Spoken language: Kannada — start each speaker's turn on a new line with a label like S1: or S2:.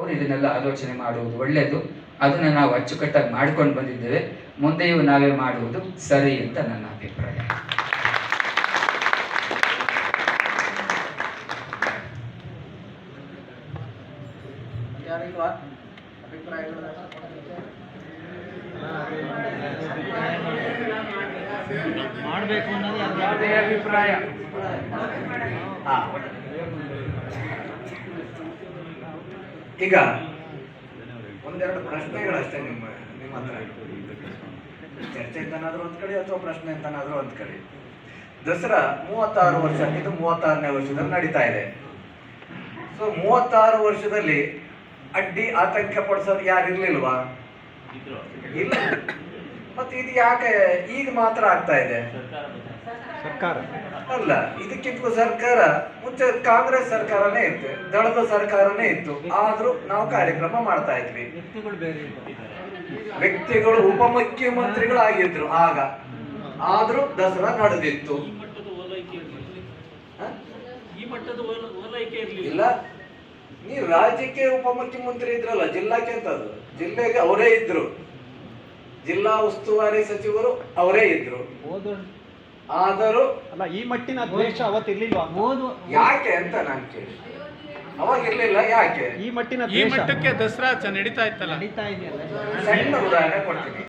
S1: ಅವರು ಇದನ್ನೆಲ್ಲ ಆಲೋಚನೆ ಮಾಡುವುದು ಒಳ್ಳೆಯದು. ಅದನ್ನು ನಾವು ಅಚ್ಚುಕಟ್ಟಾಗಿ ಮಾಡ್ಕೊಂಡು ಬಂದಿದ್ದೇವೆ. ಮುಂದೆಯೂ ನಾವೇ ಮಾಡುವುದು ಸರಿ ಅಂತ ನನ್ನ ಅಭಿಪ್ರಾಯ.
S2: ಮಾಡಬೇಕು ಅನ್ನೋದು ಯಾವುದೇ ಅಭಿಪ್ರಾಯ.
S3: ಈಗ ಒಂದೆರಡು ಪ್ರಶ್ನೆಗಳಷ್ಟೇ ನಿಮ್ಮ ಹತ್ರ. ಚರ್ಚೆ ಅಂತನಾದ್ರೂ ಒಂದ್ ಕಡೆ ಅಥವಾ ಪ್ರಶ್ನೆ ಅಂತನಾದ್ರೂ ಒಂದ್ ಕಡೆ. ದಸರಾ 36 ವರ್ಷ, ಇದು 36ನೇ ವರ್ಷದಲ್ಲಿ ನಡೀತಾ ಇದೆ. ಸೊ 36 ವರ್ಷದಲ್ಲಿ ಅಡ್ಡಿ ಆತಂಕ ಪಡಿಸೋದು ಯಾರು ಇರ್ಲಿಲ್ವಾ? ಇಲ್ಲ. ಮತ್ತೆ ಇದು ಯಾಕೆ ಈಗ ಮಾತ್ರ ಆಗ್ತಾ ಇದೆ?
S2: ಸರ್ಕಾರ
S3: ಅಲ್ಲ, ಇದಕ್ಕಿಂತ ಸರ್ಕಾರ ಮುಂಚೆ ಕಾಂಗ್ರೆಸ್ ಸರ್ಕಾರನೇ ಇತ್ತು, ದಳದ ಸರ್ಕಾರನೇ ಇತ್ತು. ಆದ್ರೂ ನಾವು ಕಾರ್ಯಕ್ರಮ ಮಾಡ್ತಾ ಇದ್ವಿ. ವ್ಯಕ್ತಿಗಳು ಉಪಮುಖ್ಯಮಂತ್ರಿಗಳಾಗಿದ್ರು ಆಗ, ಆದ್ರೂ ದಸರಾ ನಡೆದಿತ್ತು. ಇಲ್ಲ, ನೀವು ರಾಜ್ಯಕ್ಕೆ ಉಪಮುಖ್ಯಮಂತ್ರಿ ಇದ್ರಲ್ಲ, ಜಿಲ್ಲಾಕ್ಕೆ ಅಂತದ್ದು, ಜಿಲ್ಲೆಗೆ ಅವರೇ ಇದ್ರು, ಜಿಲ್ಲಾ ಉಸ್ತುವಾರಿ ಸಚಿವರು ಅವರೇ ಇದ್ರು. ಆದರೂ
S2: ಅಲ್ಲ, ಈ ಮಟ್ಟಿನ ದ್ವೇಷ ಅವತ್ತಿರ್ಲಿಲ್ವಾ?
S3: ಯಾಕೆ ಅಂತ ನಾನು ಕೇಳಿ. ಅವಾಗ ಇರ್ಲಿಲ್ಲ, ಯಾಕೆ?
S2: ಈ ಮಟ್ಟಿನ
S4: ಈ ಮಟ್ಟಕ್ಕೆ ದಸರಾ ನಡೀತಾ ಇತ್ತಲ್ಲ.
S2: ನಡೀತಾ ಇದೆಯಲ್ಲ.
S3: ಸಣ್ಣ ಉದಾಹರಣೆ ಕೊಡ್ತೀನಿ.